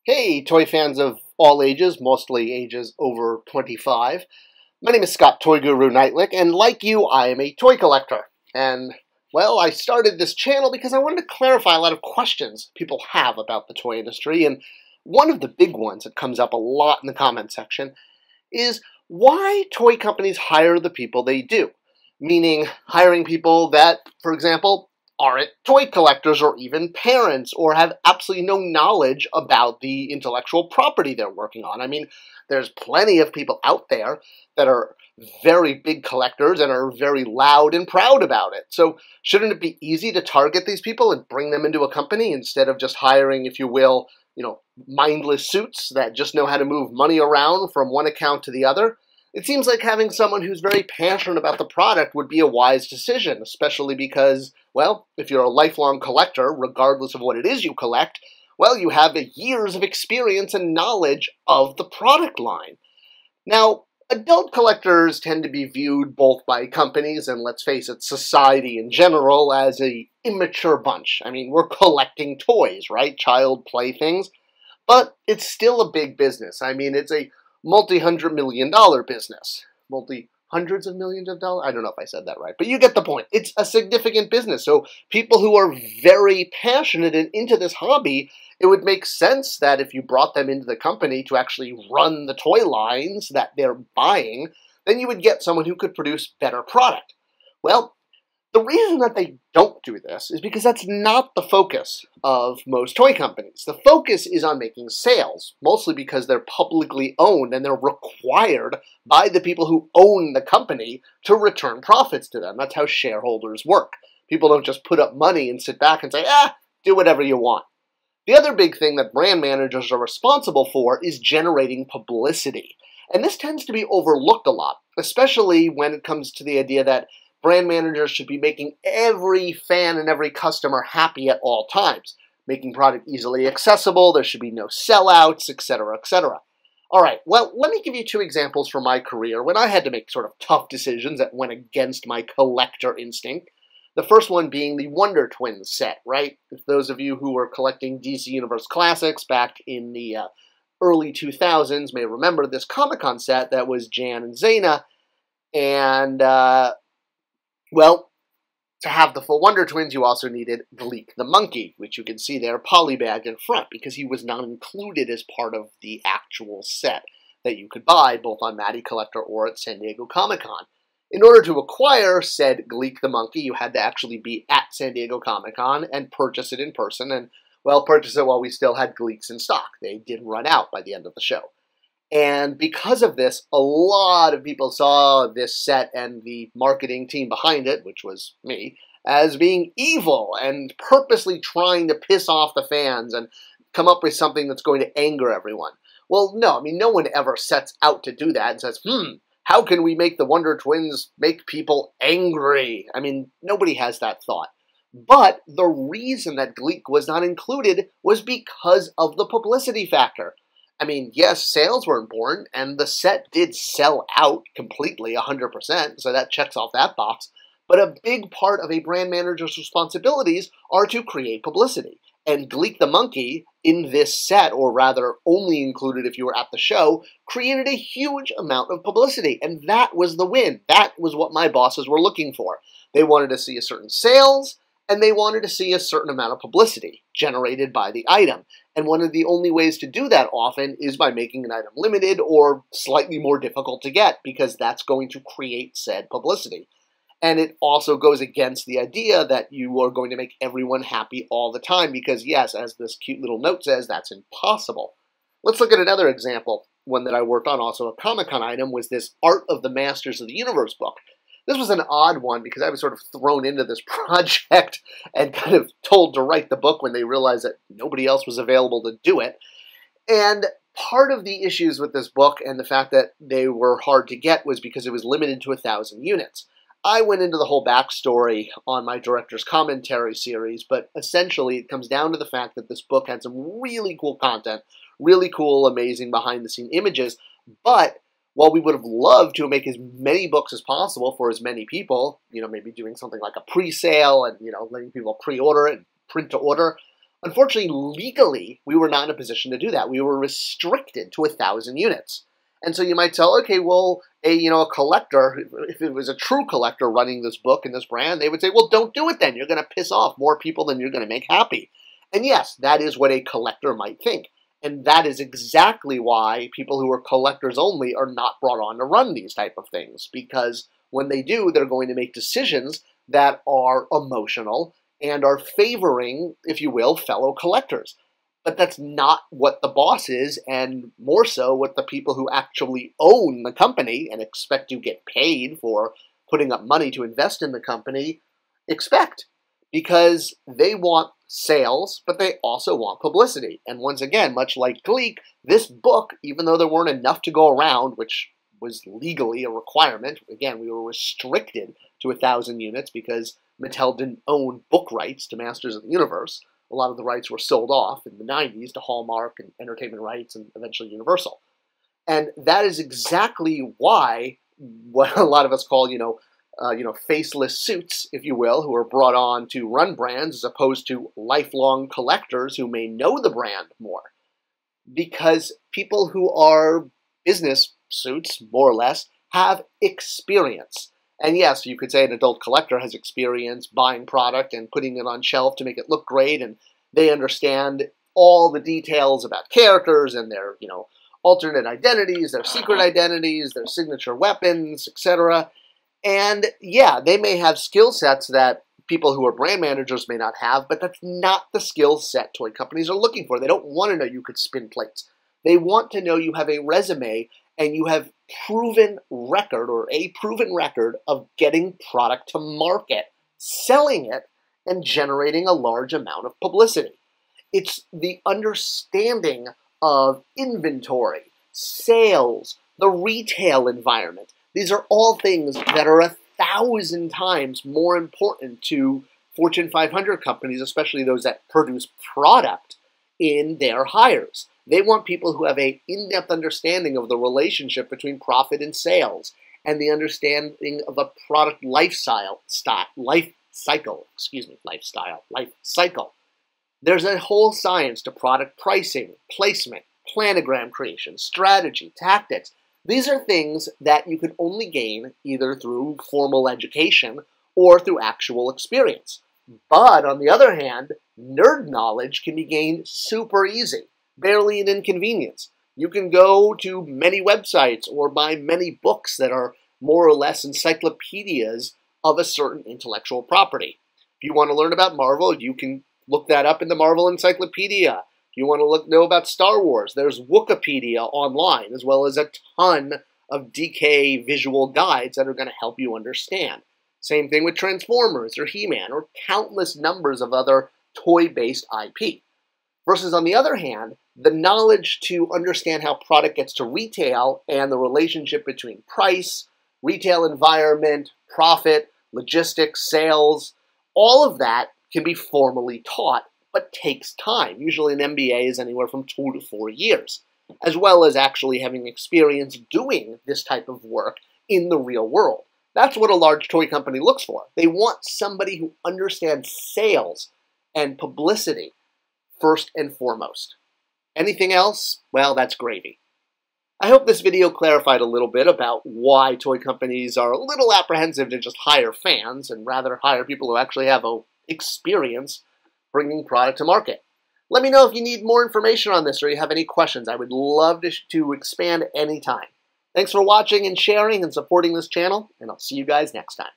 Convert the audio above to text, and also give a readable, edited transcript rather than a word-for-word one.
Hey, toy fans of all ages, mostly ages over 25. My name is Toy Guru Neitlich, and like you, I am a toy collector. And, well, I started this channel because I wanted to clarify a lot of questions people have about the toy industry, and one of the big ones that comes up a lot in the comment section is why toy companies hire the people they do. Meaning, hiring people that, for example, aren't toy collectors or even parents or have absolutely no knowledge about the intellectual property they're working on. I mean, there's plenty of people out there that are very big collectors and are very loud and proud about it. So shouldn't it be easy to target these people and bring them into a company instead of just hiring, if you will, mindless suits that just know how to move money around from one account to the other? It seems like having someone who's very passionate about the product would be a wise decision, especially because, well, if you're a lifelong collector, regardless of what it is you collect, well, you have years of experience and knowledge of the product line. Now, adult collectors tend to be viewed both by companies and, let's face it, society in general as an immature bunch. I mean, we're collecting toys, right? Child playthings. But it's still a big business. I mean, it's a multi-hundred-million-dollar business. Multi-hundreds of millions of dollars? I don't know if I said that right, but you get the point. It's a significant business. So people who are very passionate and into this hobby, it would make sense that if you brought them into the company to actually run the toy lines that they're buying, then you would get someone who could produce better product. Well, the reason that they don't do this is because that's not the focus of most toy companies. The focus is on making sales, mostly because they're publicly owned and they're required by the people who own the company to return profits to them. That's how shareholders work. People don't just put up money and sit back and say, do whatever you want. The other big thing that brand managers are responsible for is generating publicity. And this tends to be overlooked a lot, especially when it comes to the idea that brand managers should be making every fan and every customer happy at all times, making product easily accessible, there should be no sellouts, etc., etc. All right, well, let me give you two examples from my career when I had to make sort of tough decisions that went against my collector instinct. The first one being the Wonder Twins set, right? If those of you who were collecting DC Universe Classics back in the early 2000s may remember this Comic-Con set that was Jan and Zaina, and well, to have the full Wonder Twins, you also needed Gleek the Monkey, which you can see there polybagged in front, because he was not included as part of the actual set that you could buy both on Matty Collector or at San Diego Comic-Con. In order to acquire said Gleek the Monkey, you had to actually be at San Diego Comic-Con and purchase it in person, and, well, purchase it while we still had Gleeks in stock. They did run out by the end of the show. And because of this, a lot of people saw this set and the marketing team behind it, which was me, as being evil and purposely trying to piss off the fans and come up with something that's going to anger everyone. Well, no, I mean, no one ever sets out to do that and says, how can we make the Wonder Twins make people angry? I mean, nobody has that thought. But the reason that Gleek was not included was because of the publicity factor. I mean, yes, sales were important, and the set did sell out completely, 100%, so that checks off that box. But a big part of a brand manager's responsibilities are to create publicity. And Gleek the Monkey, in this set, or rather only included if you were at the show, created a huge amount of publicity. And that was the win. That was what my bosses were looking for. They wanted to see a certain sales, and they wanted to see a certain amount of publicity generated by the item. And one of the only ways to do that often is by making an item limited or slightly more difficult to get, because that's going to create said publicity. And it also goes against the idea that you are going to make everyone happy all the time, because yes, as this cute little note says, that's impossible. Let's look at another example. One that I worked on, also a Comic-Con item, was this Art of the Masters of the Universe book. This was an odd one because I was sort of thrown into this project and kind of told to write the book when they realized that nobody else was available to do it. And part of the issues with this book and the fact that they were hard to get was because it was limited to 1,000 units. I went into the whole backstory on my director's commentary series, but essentially it comes down to the fact that this book had some really cool content, really cool, amazing behind-the-scene images, but while we would have loved to make as many books as possible for as many people, maybe doing something like a pre-sale and, letting people pre-order it and print to order, Unfortunately, legally, we were not in a position to do that. We were restricted to 1,000 units. And so you might tell, okay, well, a collector, if it was a true collector running this book and this brand, they would say, well, don't do it then. You're going to piss off more people than you're going to make happy. And yes, that is what a collector might think. And that is exactly why people who are collectors only are not brought on to run these type of things. Because when they do, they're going to make decisions that are emotional and are favoring, if you will, fellow collectors. But that's not what the boss is, and more so what the people who actually own the company and expect to get paid for putting up money to invest in the company expect. Because they want sales, but they also want publicity. And once again, much like Gleek, this book, even though there weren't enough to go around, which was legally a requirement, again, we were restricted to 1,000 units because Mattel didn't own book rights to Masters of the Universe. A lot of the rights were sold off in the 90s to Hallmark and Entertainment Rights and eventually Universal. And that is exactly why what a lot of us call, faceless suits, if you will, who are brought on to run brands as opposed to lifelong collectors who may know the brand more. Because people who are business suits, more or less, have experience. And yes, you could say an adult collector has experience buying product and putting it on shelf to make it look great, and they understand all the details about characters and their, alternate identities, their secret identities, their signature weapons, etc. And yeah, they may have skill sets that people who are brand managers may not have, but that's not the skill set toy companies are looking for. They don't want to know you could spin plates. They want to know you have a resume and you have proven record or a proven record of getting product to market, selling it, and generating a large amount of publicity. It's the understanding of inventory, sales, the retail environment. These are all things that are 1,000 times more important to Fortune 500 companies, especially those that produce product in their hires. They want people who have an in-depth understanding of the relationship between profit and sales and the understanding of a product life cycle. There's a whole science to product pricing, placement, planogram creation, strategy, tactics. These are things that you can only gain either through formal education or through actual experience. But on the other hand, nerd knowledge can be gained super easy. Barely an inconvenience. You can go to many websites or buy many books that are more or less encyclopedias of a certain intellectual property. If you want to learn about Marvel, you can look that up in the Marvel Encyclopedia. If you want to know about Star Wars, there's Wikipedia online, as well as a ton of DK visual guides that are going to help you understand. Same thing with Transformers or He-Man or countless numbers of other toy-based IP. Versus, on the other hand, the knowledge to understand how product gets to retail and the relationship between price, retail environment, profit, logistics, sales, all of that can be formally taught, but takes time. Usually an MBA is anywhere from 2 to 4 years, as well as actually having experience doing this type of work in the real world. That's what a large toy company looks for. They want somebody who understands sales and publicity first and foremost. Anything else? Well, that's gravy. I hope this video clarified a little bit about why toy companies are a little apprehensive to just hire fans and rather hire people who actually have experience bringing product to market. Let me know if you need more information on this or you have any questions. I would love to expand anytime. Thanks for watching and sharing and supporting this channel, and I'll see you guys next time.